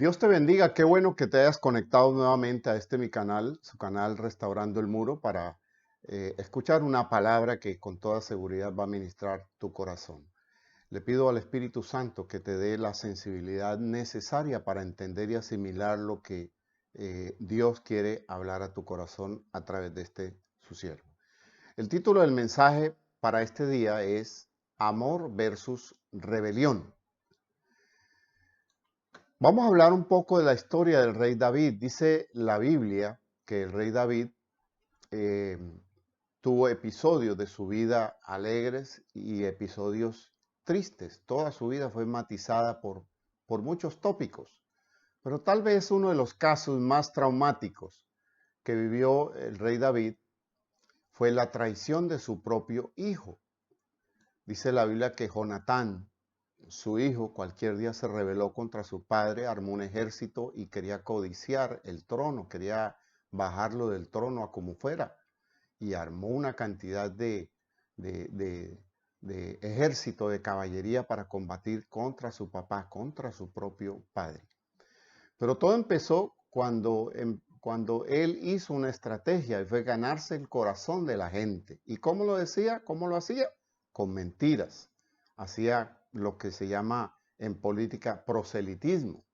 Dios te bendiga, qué bueno que te hayas conectado nuevamente a mi canal, su canal Restaurando el Muro, para escuchar una palabra que con toda seguridad va a ministrar tu corazón. Le pido al Espíritu Santo que te dé la sensibilidad necesaria para entender y asimilar lo que Dios quiere hablar a tu corazón a través de su siervo. El título del mensaje para este día es Amor versus Rebelión. Vamos a hablar un poco de la historia del rey David. Dice la Biblia que el rey David eh, tuvo episodios de su vida alegres y episodios tristes. Toda su vida fue matizada por muchos tópicos. Pero tal vez uno de los casos más traumáticos que vivió el rey David fue la traición de su propio hijo. Dice la Biblia que Jonatán, su hijo, cualquier día se rebeló contra su padre, armó un ejército y quería codiciar el trono, quería bajarlo del trono a como fuera. Y armó una cantidad de, de- de ejército, de caballería para combatir contra su papá, contra su propio padre. Pero todo empezó cuando él hizo una estrategia y fue ganarse el corazón de la gente. ¿Y cómo lo decía? ¿Cómo lo hacía? Con mentiras. Hacía lo que se llama en política proselitismo.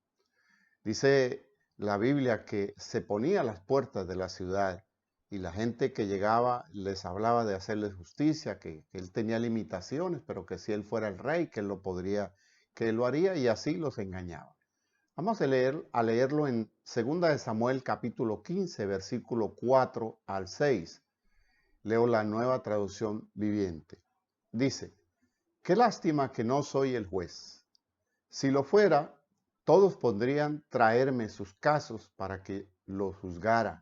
Dice la Biblia que se ponía a las puertas de la ciudad y la gente que llegaba les hablaba de hacerles justicia, que él tenía limitaciones, pero que si él fuera el rey, que él lo podría, que él lo haría, y así los engañaba. Vamos a leerlo en 2 de Samuel capítulo 15, versículo 4 al 6. Leo la Nueva Traducción Viviente. Dice: qué lástima que no soy el juez. Si lo fuera, todos podrían traerme sus casos para que los juzgara,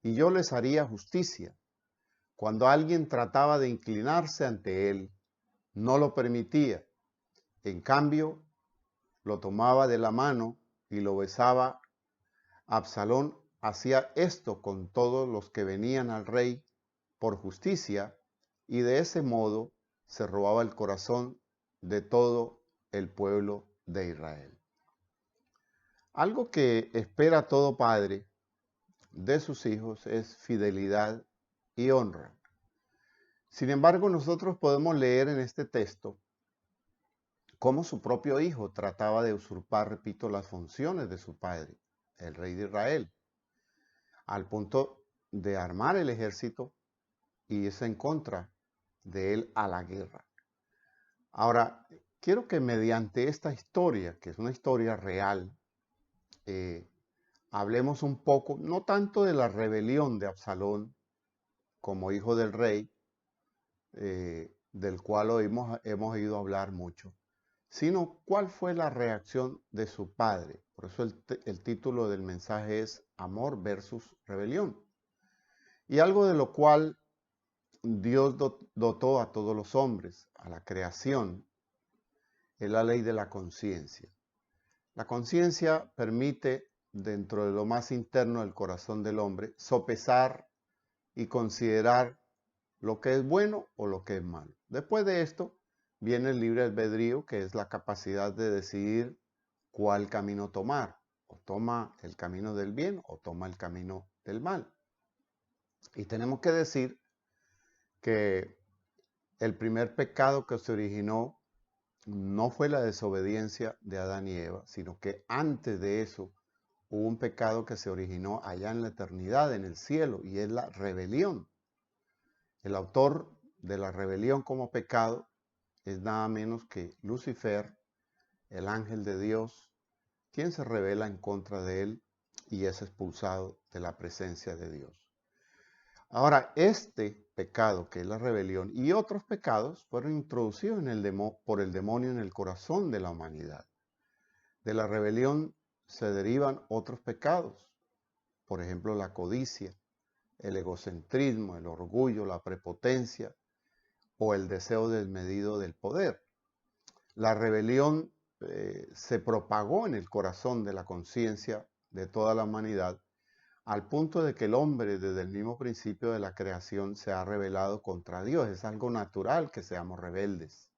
y yo les haría justicia. Cuando alguien trataba de inclinarse ante él, no lo permitía. En cambio, lo tomaba de la mano y lo besaba. Absalón hacía esto con todos los que venían al rey por justicia, y de ese modo se robaba el corazón de todo el pueblo de Israel. Algo que espera todo padre de sus hijos es fidelidad y honra. Sin embargo, nosotros podemos leer en este texto cómo su propio hijo trataba de usurpar, repito, las funciones de su padre, el rey de Israel, al punto de armar el ejército y irse en contra de él a la guerra. Ahora, quiero que mediante esta historia, que es una historia real, eh, hablemos un poco, no tanto de la rebelión de Absalón como hijo del rey, del cual hoy hemos ido a hablar mucho, sino cuál fue la reacción de su padre. Por eso el título del mensaje es Amor versus Rebelión. Y algo de lo cual Dios dotó a todos los hombres, a la creación, es la ley de la conciencia. La conciencia permite, dentro de lo más interno del corazón del hombre, sopesar y considerar lo que es bueno o lo que es malo. Después de esto viene el libre albedrío, que es la capacidad de decidir cuál camino tomar. O toma el camino del bien o toma el camino del mal. Y tenemos que decir que el primer pecado que se originó no fue la desobediencia de Adán y Eva, sino que antes de eso hubo un pecado que se originó allá en la eternidad, en el cielo, y es la rebelión. El autor de la rebelión como pecado es nada menos que Lucifer, el ángel de Dios, quien se rebela en contra de él y es expulsado de la presencia de Dios. Ahora, este pecado, que es la rebelión, y otros pecados fueron introducidos por el demonio en el corazón de la humanidad. De la rebelión se derivan otros pecados, por ejemplo, la codicia, el egocentrismo, el orgullo, la prepotencia o el deseo desmedido del poder. La rebelión se propagó en el corazón de la conciencia de toda la humanidad, al punto de que el hombre desde el mismo principio de la creación se ha rebelado contra Dios. Es algo natural que seamos rebeldes.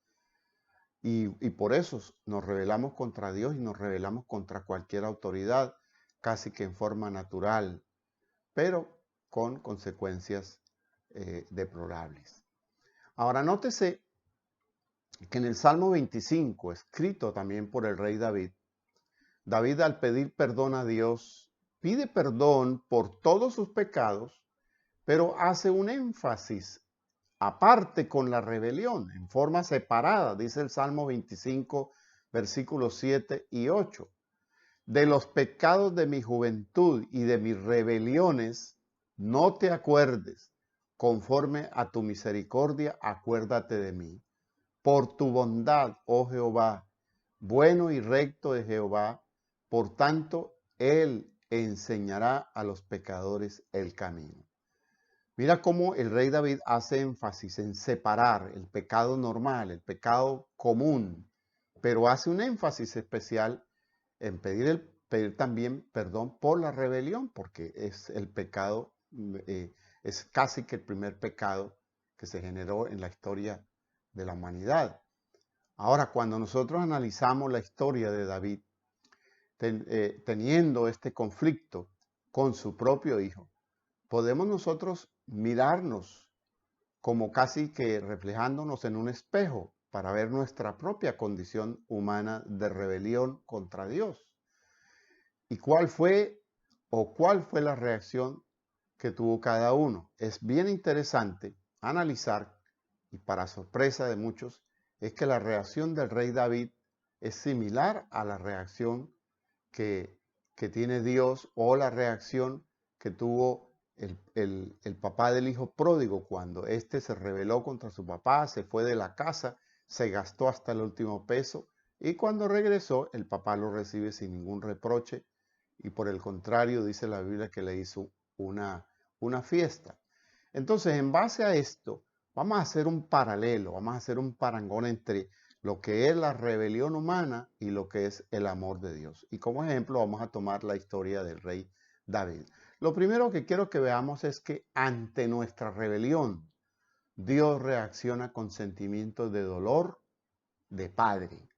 y por eso nos rebelamos contra Dios y nos rebelamos contra cualquier autoridad, casi que en forma natural, pero con consecuencias deplorables. Ahora, nótese que en el Salmo 25, escrito también por el rey David, David al pedir perdón a Dios, pide perdón por todos sus pecados, pero hace un énfasis aparte con la rebelión, en forma separada, dice el Salmo 25, versículos 7 y 8. De los pecados de mi juventud y de mis rebeliones, no te acuerdes. Conforme a tu misericordia, acuérdate de mí. Por tu bondad, oh Jehová, bueno y recto es Jehová, por tanto, Él enseñará a los pecadores el camino. Mira cómo el rey David hace énfasis en separar el pecado normal, el pecado común, pero hace un énfasis especial en pedir también perdón por la rebelión, porque es el pecado, es casi que el primer pecado que se generó en la historia de la humanidad. Ahora, cuando nosotros analizamos la historia de David, teniendo este conflicto con su propio hijo, podemos nosotros mirarnos como casi que reflejándonos en un espejo para ver nuestra propia condición humana de rebelión contra Dios. ¿Y cuál fue la reacción que tuvo cada uno? Es bien interesante analizar, y para sorpresa de muchos, es que la reacción del rey David es similar a la reacción que, que tiene Dios o la reacción que tuvo el papá del hijo pródigo cuando éste se rebeló contra su papá, se fue de la casa, se gastó hasta el último peso y cuando regresó el papá lo recibe sin ningún reproche y por el contrario dice la Biblia que le hizo una fiesta. Entonces, en base a esto, vamos a hacer un paralelo, vamos a hacer un parangón entre lo que es la rebelión humana y lo que es el amor de Dios. Y como ejemplo vamos a tomar la historia del rey David. Lo primero que quiero que veamos es que ante nuestra rebelión, Dios reacciona con sentimientos de dolor de padre.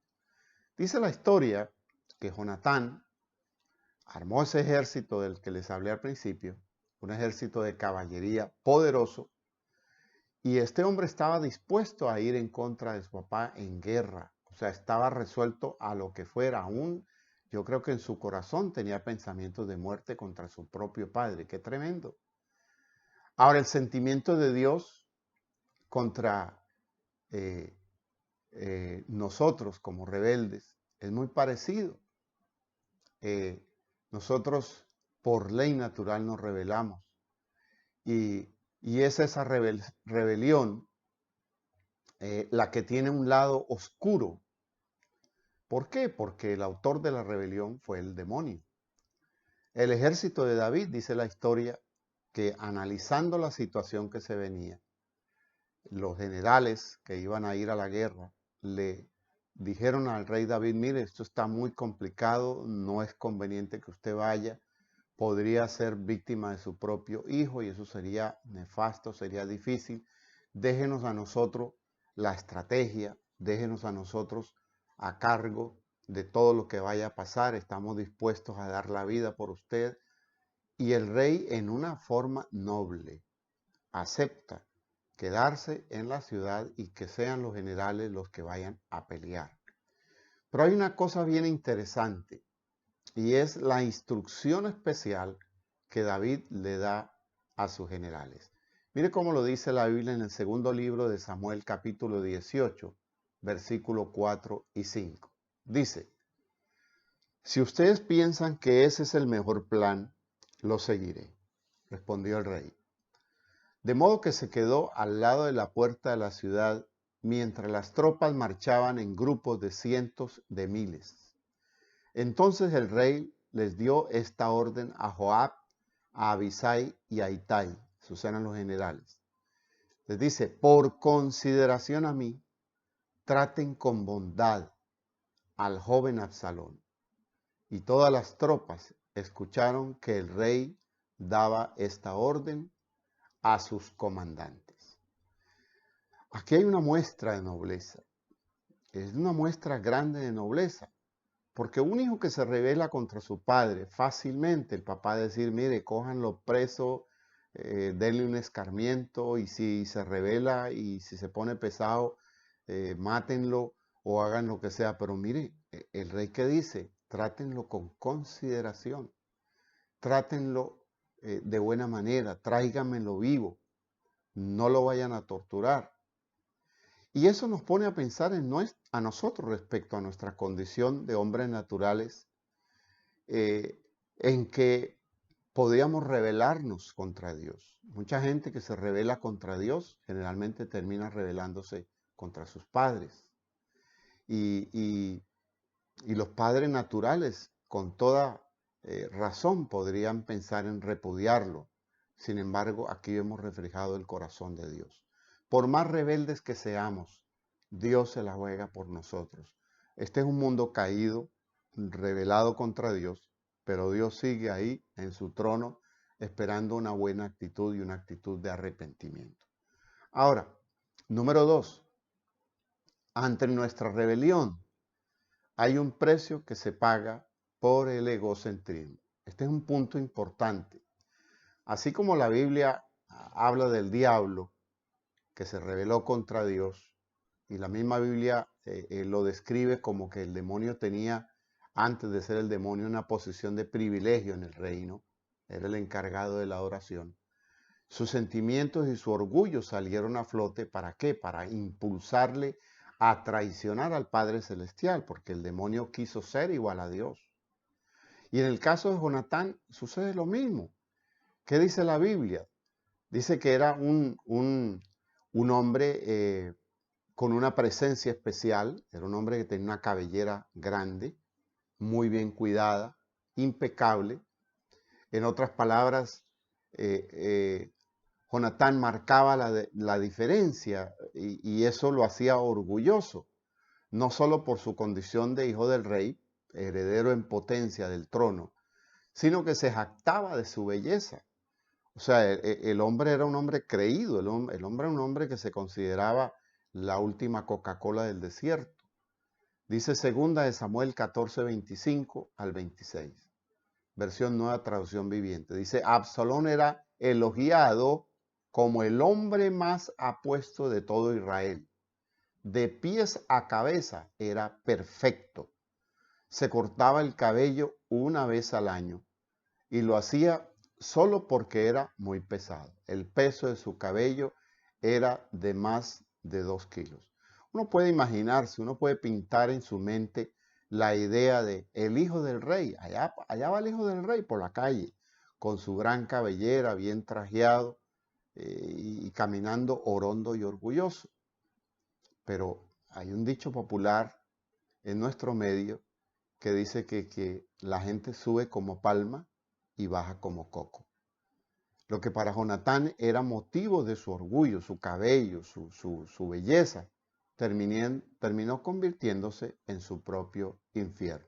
Dice la historia que Jonatán armó ese ejército del que les hablé al principio, un ejército de caballería poderoso, y este hombre estaba dispuesto a ir en contra de su papá en guerra. O sea, estaba resuelto a lo que fuera. Aún yo creo que en su corazón tenía pensamientos de muerte contra su propio padre. ¡Qué tremendo! Ahora, el sentimiento de Dios contra nosotros como rebeldes es muy parecido. Nosotros por ley natural nos rebelamos. Y es esa rebelión la que tiene un lado oscuro. ¿Por qué? Porque el autor de la rebelión fue el demonio. El ejército de David, dice la historia, que analizando la situación que se venía, los generales que iban a ir a la guerra le dijeron al rey David, mire, esto está muy complicado, no es conveniente que usted vaya, podría ser víctima de su propio hijo y eso sería nefasto, sería difícil. Déjenos a nosotros la estrategia, déjenos a nosotros a cargo de todo lo que vaya a pasar, estamos dispuestos a dar la vida por usted. Y el rey en una forma noble acepta quedarse en la ciudad y que sean los generales los que vayan a pelear. Pero hay una cosa bien interesante y es la instrucción especial que David le da a sus generales. Mire cómo lo dice la Biblia en el segundo libro de Samuel, capítulo 18, versículos 4 y 5. Dice, si ustedes piensan que ese es el mejor plan, lo seguiré, respondió el rey. De modo que se quedó al lado de la puerta de la ciudad mientras las tropas marchaban en grupos de cientos de miles. Entonces el rey les dio esta orden a Joab, a Abisai y a Itai, sus eran los generales. Les dice, por consideración a mí, traten con bondad al joven Absalón. Y todas las tropas escucharon que el rey daba esta orden a sus comandantes. Aquí hay una muestra de nobleza. es una muestra grande de nobleza. Porque un hijo que se rebela contra su padre, fácilmente el papá decir, mire, cójanlo preso, denle un escarmiento, y si se rebela y si se pone pesado, mátenlo o hagan lo que sea. Pero mire, el rey que dice, trátenlo con consideración, trátenlo de buena manera, tráiganmelo vivo, no lo vayan a torturar. Y eso nos pone a pensar a nosotros respecto a nuestra condición de hombres naturales, eh, en que podríamos rebelarnos contra Dios. Mucha gente que se rebela contra Dios generalmente termina rebelándose contra sus padres. Y, y- y los padres naturales, con toda razón, podrían pensar en repudiarlo. Sin embargo, aquí vemos reflejado el corazón de Dios. Por más rebeldes que seamos, Dios se la juega por nosotros. Este es un mundo caído, rebelado contra Dios, pero Dios sigue ahí en su trono esperando una buena actitud y una actitud de arrepentimiento. Ahora, número 2, ante nuestra rebelión hay un precio que se paga por el egocentrismo. Este es un punto importante. Así como la Biblia habla del diablo que se rebeló contra Dios, y la misma Biblia lo describe como que el demonio tenía, antes de ser el demonio, una posición de privilegio en el reino, era el encargado de la adoración. Sus sentimientos y su orgullo salieron a flote. ¿Para qué? Para impulsarle a traicionar al Padre Celestial, porque el demonio quiso ser igual a Dios. Y en el caso de Jonatán sucede lo mismo. ¿Qué dice la Biblia? Dice que era un hombre con una presencia especial, era un hombre que tenía una cabellera grande, muy bien cuidada, impecable. En otras palabras, eh, eh, Jonatán marcaba la diferencia y eso lo hacía orgulloso, no solo por su condición de hijo del rey, heredero en potencia del trono, sino que se jactaba de su belleza. O sea, el hombre era un hombre creído, el hombre era un hombre que se consideraba la última Coca-Cola del desierto. Dice segunda de Samuel 14, 25 al 26, versión nueva traducción viviente. Dice, Absalón era elogiado como el hombre más apuesto de todo Israel. De pies a cabeza era perfecto. Se cortaba el cabello una vez al año y lo hacía solo porque era muy pesado. El peso de su cabello era de más de 2 kilos. Uno puede imaginarse, uno puede pintar en su mente la idea de el hijo del rey. Allá va el hijo del rey por la calle, con su gran cabellera, bien trajeado y caminando orondo y orgulloso. Pero hay un dicho popular en nuestro medio que dice que la gente sube como palma y baja como coco. Lo que para Jonatán era motivo de su orgullo, su cabello, su belleza, terminó convirtiéndose en su propio infierno.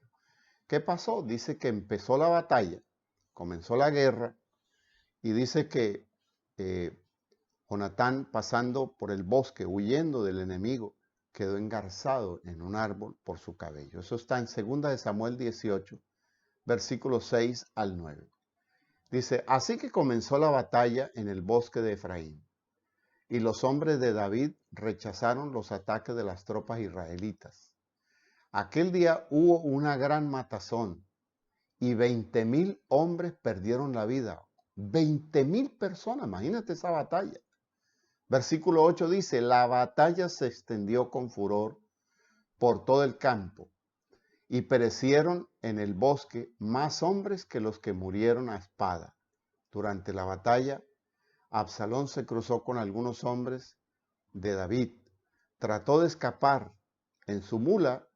¿Qué pasó? Dice que empezó la batalla, comenzó la guerra, y dice que eh, Jonatán, pasando por el bosque, huyendo del enemigo, quedó engarzado en un árbol por su cabello. Eso está en 2 de Samuel 18, versículos 6 al 9. Dice, así que comenzó la batalla en el bosque de Efraín, y los hombres de David rechazaron los ataques de las tropas israelitas. Aquel día hubo una gran matazón, y 20,000 hombres perdieron la vida. 20,000 personas, imagínate esa batalla. Versículo 8 dice, la batalla se extendió con furor por todo el campo, y perecieron en el bosque más hombres que los que murieron a espada. Durante la batalla, Absalón se cruzó con algunos hombres de David. Trató de escapar en su mula,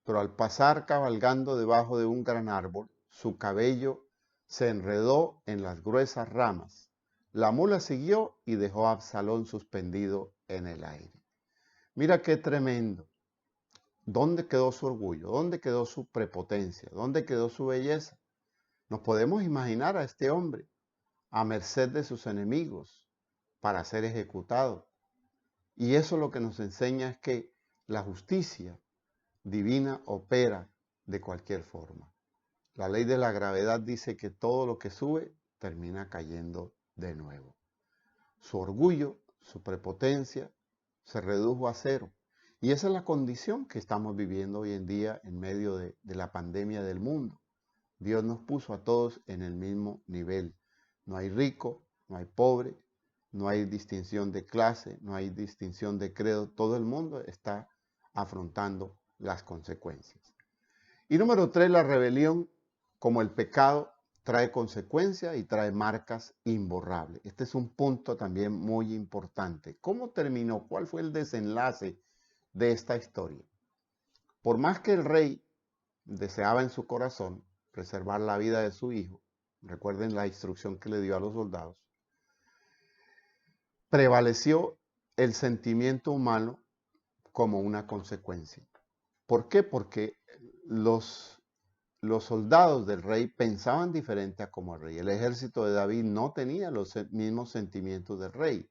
pero al pasar cabalgando debajo de un gran árbol, su cabello se enredó en las gruesas ramas. La mula siguió y dejó a Absalón suspendido en el aire. Mira qué tremendo. ¿Dónde quedó su orgullo? ¿Dónde quedó su prepotencia? ¿Dónde quedó su belleza? Nos podemos imaginar a este hombre a merced de sus enemigos para ser ejecutado. Y eso lo que nos enseña es que la justicia divina opera de cualquier forma. La ley de la gravedad dice que todo lo que sube termina cayendo de nuevo. Su orgullo, su prepotencia se redujo a cero. Y esa es la condición que estamos viviendo hoy en día en medio de la pandemia del mundo. Dios nos puso a todos en el mismo nivel. No hay rico, no hay pobre, no hay distinción de clase, no hay distinción de credo. Todo el mundo está afrontando las consecuencias. Y número 3, la rebelión, como el pecado, trae consecuencias y trae marcas imborrables. Este es un punto también muy importante. ¿Cómo terminó? ¿Cuál fue el desenlace de esta historia? Por más que el rey deseaba en su corazón preservar la vida de su hijo, recuerden la instrucción que le dio a los soldados, prevaleció el sentimiento humano como una consecuencia. ¿Por qué? Porque los soldados del rey pensaban diferente a como el rey. El ejército de David no tenía los mismos sentimientos del rey,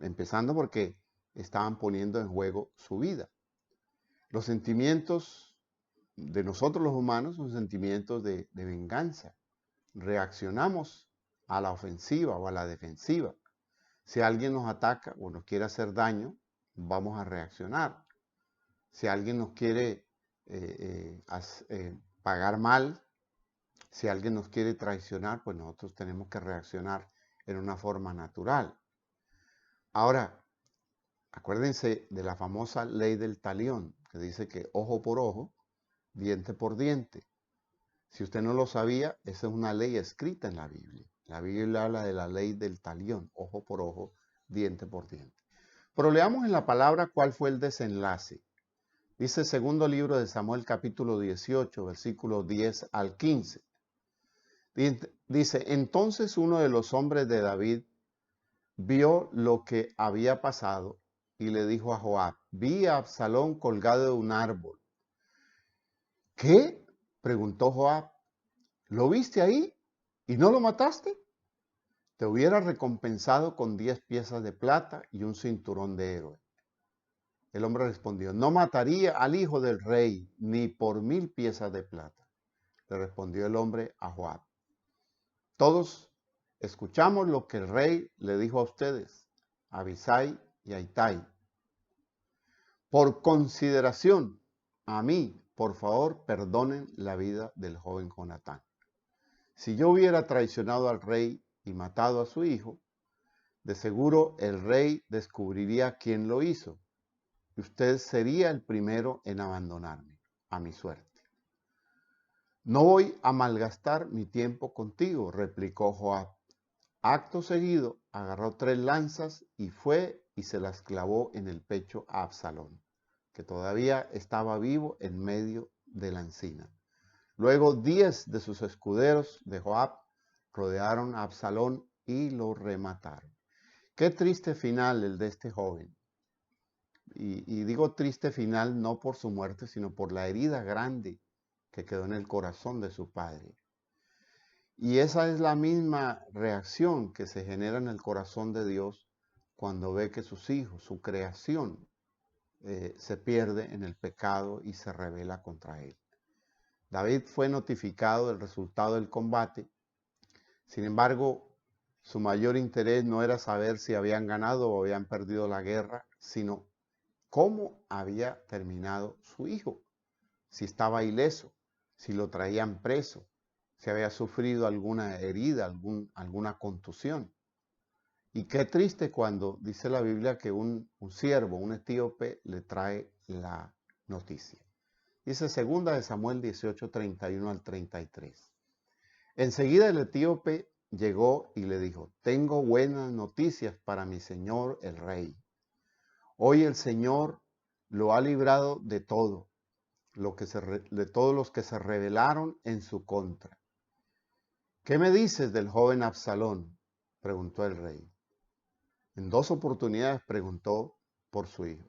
empezando porque estaban poniendo en juego su vida. Los sentimientos de nosotros los humanos son sentimientos de venganza. Reaccionamos a la ofensiva o a la defensiva. Si alguien nos ataca o nos quiere hacer daño, vamos a reaccionar. Si alguien nos quiere pagar mal, si alguien nos quiere traicionar, pues nosotros tenemos que reaccionar en una forma natural. Ahora, acuérdense de la famosa ley del talión, que dice que ojo por ojo, diente por diente. Si usted no lo sabía, esa es una ley escrita en la Biblia. La Biblia habla de la ley del talión, ojo por ojo, diente por diente. Pero leamos en la palabra cuál fue el desenlace. Dice el segundo libro de Samuel, capítulo 18, versículos 10 al 15. Dice, entonces uno de los hombres de David vio lo que había pasado y le dijo a Joab, vi a Absalón colgado de un árbol. ¿Qué? Preguntó Joab. ¿Lo viste ahí y no lo mataste? Te hubiera recompensado con 10 piezas de plata y un cinturón de héroe. El hombre respondió, no mataría al hijo del rey ni por 1000 piezas de plata. Le respondió el hombre a Joab. Todos escuchamos lo que el rey le dijo a ustedes, a Abisai y a Itai. Por consideración a mí, por favor, perdonen la vida del joven Jonatán. Si yo hubiera traicionado al rey y matado a su hijo, de seguro el rey descubriría quién lo hizo. Y usted sería el primero en abandonarme, a mi suerte. No voy a malgastar mi tiempo contigo, replicó Joab. Acto seguido, agarró 3 lanzas y fue y se las clavó en el pecho a Absalón, que todavía estaba vivo en medio de la encina. Luego 10 de sus escuderos de Joab rodearon a Absalón y lo remataron. Qué triste final el de este joven. Y digo triste final no por su muerte, sino por la herida grande que quedó en el corazón de su padre. Y esa es la misma reacción que se genera en el corazón de Dios cuando ve que sus hijos, su creación, se pierde en el pecado y se rebela contra él. David fue notificado del resultado del combate. Sin embargo, su mayor interés no era saber si habían ganado o habían perdido la guerra, sino cómo había terminado su hijo, si estaba ileso, si lo traían preso, si había sufrido alguna herida, alguna contusión. Y qué triste cuando dice la Biblia que un siervo, un etíope, le trae la noticia. Dice 2 de Samuel 18, 31 al 33. Enseguida el etíope llegó y le dijo, tengo buenas noticias para mi señor el rey. Hoy el Señor lo ha librado de todo, de todos los que se rebelaron en su contra. ¿Qué me dices del joven Absalón?, preguntó el rey. En 2 oportunidades preguntó por su hijo.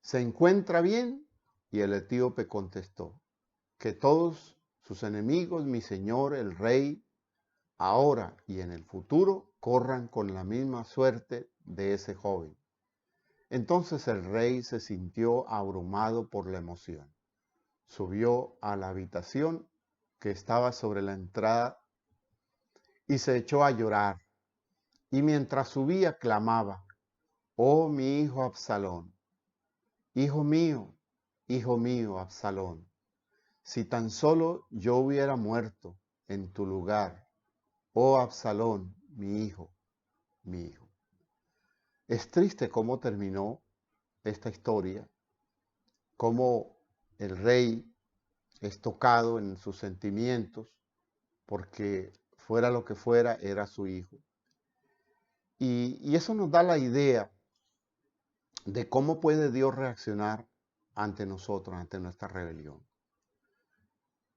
¿Se encuentra bien? Y el etíope contestó, que todos sus enemigos, mi señor el rey, ahora y en el futuro, corran con la misma suerte de ese joven. Entonces el rey se sintió abrumado por la emoción. Subió a la habitación que estaba sobre la entrada y se echó a llorar. Y mientras subía clamaba: «Oh, mi hijo Absalón, hijo mío, Absalón, si tan solo yo hubiera muerto en tu lugar, oh Absalón, mi hijo, mi hijo». Es triste cómo terminó esta historia, cómo el rey es tocado en sus sentimientos, porque fuera lo que fuera, era su hijo. Y eso nos da la idea de cómo puede Dios reaccionar ante nosotros, ante nuestra rebelión.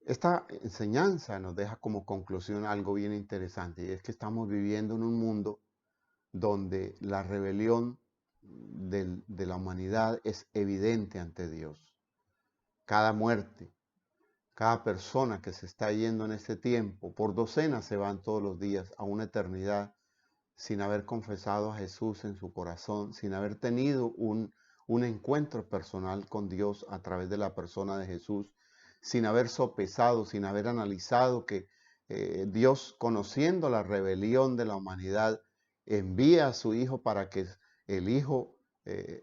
Esta enseñanza nos deja como conclusión algo bien interesante, y es que estamos viviendo en un mundo donde la rebelión de la humanidad es evidente ante Dios. Cada muerte, cada persona que se está yendo en este tiempo, por docenas se van todos los días a una eternidad sin haber confesado a Jesús en su corazón, sin haber tenido un encuentro personal con Dios a través de la persona de Jesús, sin haber sopesado, sin haber analizado que Dios, conociendo la rebelión de la humanidad, envía a su Hijo para que el Hijo,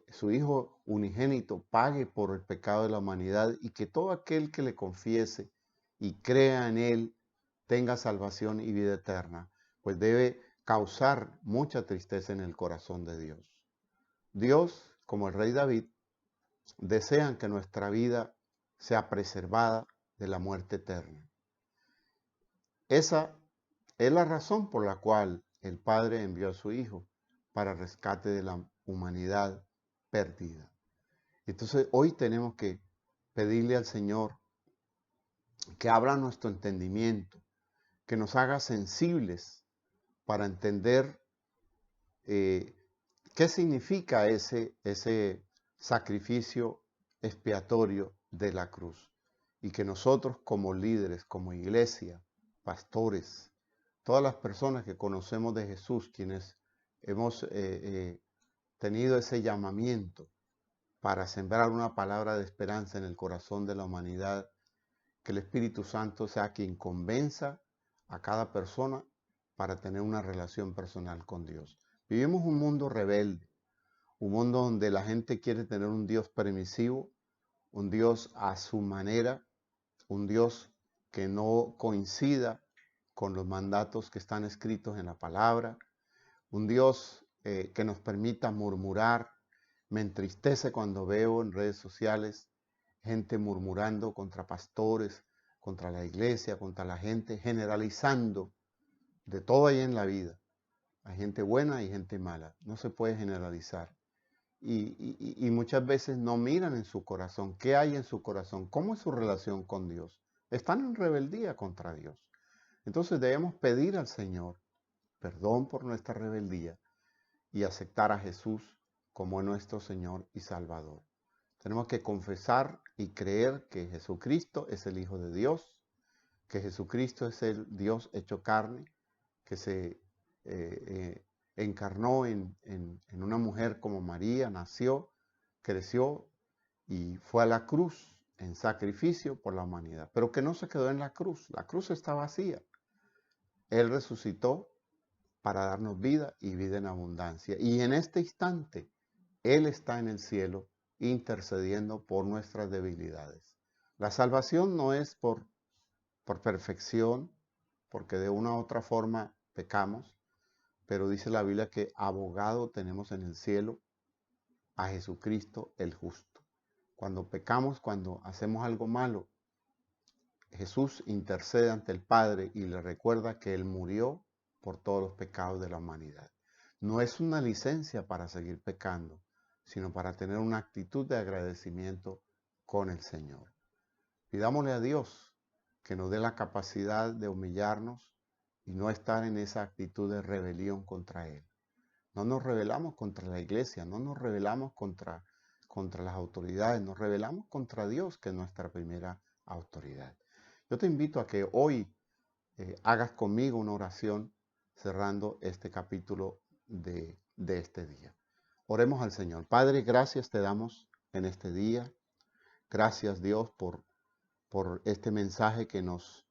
su Hijo unigénito, pague por el pecado de la humanidad, y que todo aquel que le confiese y crea en Él tenga salvación y vida eterna. Pues debe causar mucha tristeza en el corazón de Dios. Dios, como el rey David, desean que nuestra vida sea preservada de la muerte eterna. Esa es la razón por la cual el Padre envió a su Hijo para rescate de la humanidad perdida. Entonces hoy tenemos que pedirle al Señor que abra nuestro entendimiento, que nos haga sensibles para entender ¿qué significa ese sacrificio expiatorio de la cruz? Y que nosotros como líderes, como iglesia, pastores, todas las personas que conocemos de Jesús, quienes hemos tenido ese llamamiento para sembrar una palabra de esperanza en el corazón de la humanidad, que el Espíritu Santo sea quien convenza a cada persona para tener una relación personal con Dios. Vivimos un mundo rebelde, un mundo donde la gente quiere tener un Dios permisivo, un Dios a su manera, un Dios que no coincida con los mandatos que están escritos en la palabra, un Dios que nos permita murmurar. Me entristece cuando veo en redes sociales gente murmurando contra pastores, contra la iglesia, contra la gente, generalizando de todo ahí en la vida. Hay gente buena y gente mala. No se puede generalizar. Y muchas veces no miran en su corazón. ¿Qué hay en su corazón? ¿Cómo es su relación con Dios? Están en rebeldía contra Dios. Entonces debemos pedir al Señor perdón por nuestra rebeldía y aceptar a Jesús como nuestro Señor y Salvador. Tenemos que confesar y creer que Jesucristo es el Hijo de Dios, que Jesucristo es el Dios hecho carne, que se encarnó en una mujer como María, nació, creció y fue a la cruz en sacrificio por la humanidad, pero que no se quedó en la cruz está vacía. Él resucitó para darnos vida y vida en abundancia, y en este instante Él está en el cielo intercediendo por nuestras debilidades. La salvación no es por perfección, porque de una u otra forma pecamos, pero dice la Biblia que abogado tenemos en el cielo a Jesucristo el justo. Cuando pecamos, cuando hacemos algo malo, Jesús intercede ante el Padre y le recuerda que Él murió por todos los pecados de la humanidad. No es una licencia para seguir pecando, sino para tener una actitud de agradecimiento con el Señor. Pidámosle a Dios que nos dé la capacidad de humillarnos y no estar en esa actitud de rebelión contra Él. No nos rebelamos contra la iglesia, no nos rebelamos contra las autoridades, nos rebelamos contra Dios, que es nuestra primera autoridad. Yo te invito a que hoy hagas conmigo una oración cerrando este capítulo de este día. Oremos al Señor. Padre, gracias te damos en este día. Gracias, Dios, por este mensaje que nos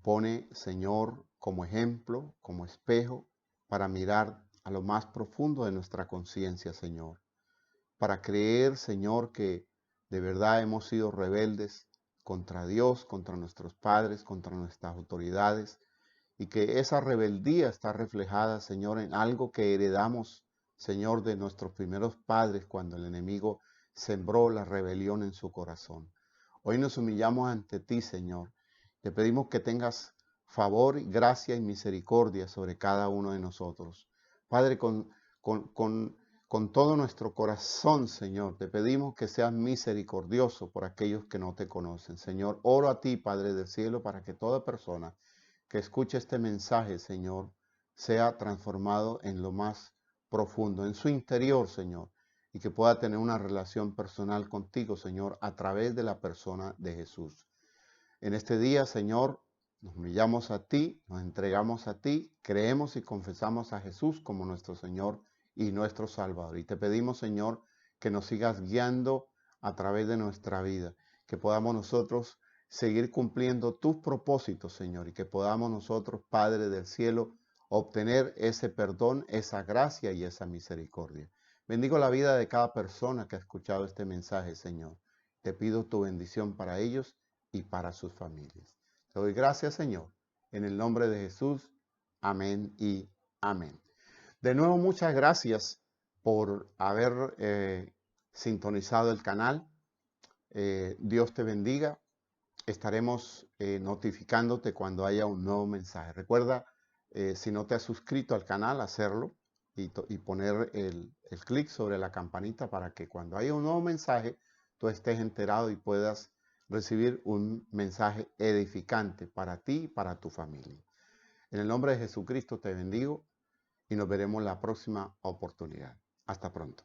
pone, Señor, como ejemplo, como espejo, para mirar a lo más profundo de nuestra conciencia, Señor. Para creer, Señor, que de verdad hemos sido rebeldes contra Dios, contra nuestros padres, contra nuestras autoridades, y que esa rebeldía está reflejada, Señor, en algo que heredamos, Señor, de nuestros primeros padres cuando el enemigo sembró la rebelión en su corazón. Hoy nos humillamos ante ti, Señor. Te pedimos que tengas favor, gracia y misericordia sobre cada uno de nosotros. Padre, con todo nuestro corazón, Señor, te pedimos que seas misericordioso por aquellos que no te conocen. Señor, oro a ti, Padre del cielo, para que toda persona que escuche este mensaje, Señor, sea transformado en lo más profundo, en su interior, Señor, y que pueda tener una relación personal contigo, Señor, a través de la persona de Jesús. En este día, Señor, nos humillamos a ti, nos entregamos a ti, creemos y confesamos a Jesús como nuestro Señor y nuestro Salvador. Y te pedimos, Señor, que nos sigas guiando a través de nuestra vida, que podamos nosotros seguir cumpliendo tus propósitos, Señor, y que podamos nosotros, Padre del cielo, obtener ese perdón, esa gracia y esa misericordia. Bendigo la vida de cada persona que ha escuchado este mensaje, Señor. Te pido tu bendición para ellos y para sus familias. Te doy gracias, Señor, en el nombre de Jesús. Amén y amén. De nuevo, muchas gracias por haber sintonizado el canal. Dios te bendiga. Estaremos notificándote cuando haya un nuevo mensaje. Recuerda, si no te has suscrito al canal, hacerlo y poner el clic sobre la campanita para que cuando haya un nuevo mensaje, tú estés enterado y puedas recibir un mensaje edificante para ti y para tu familia. En el nombre de Jesucristo te bendigo y nos veremos la próxima oportunidad. Hasta pronto.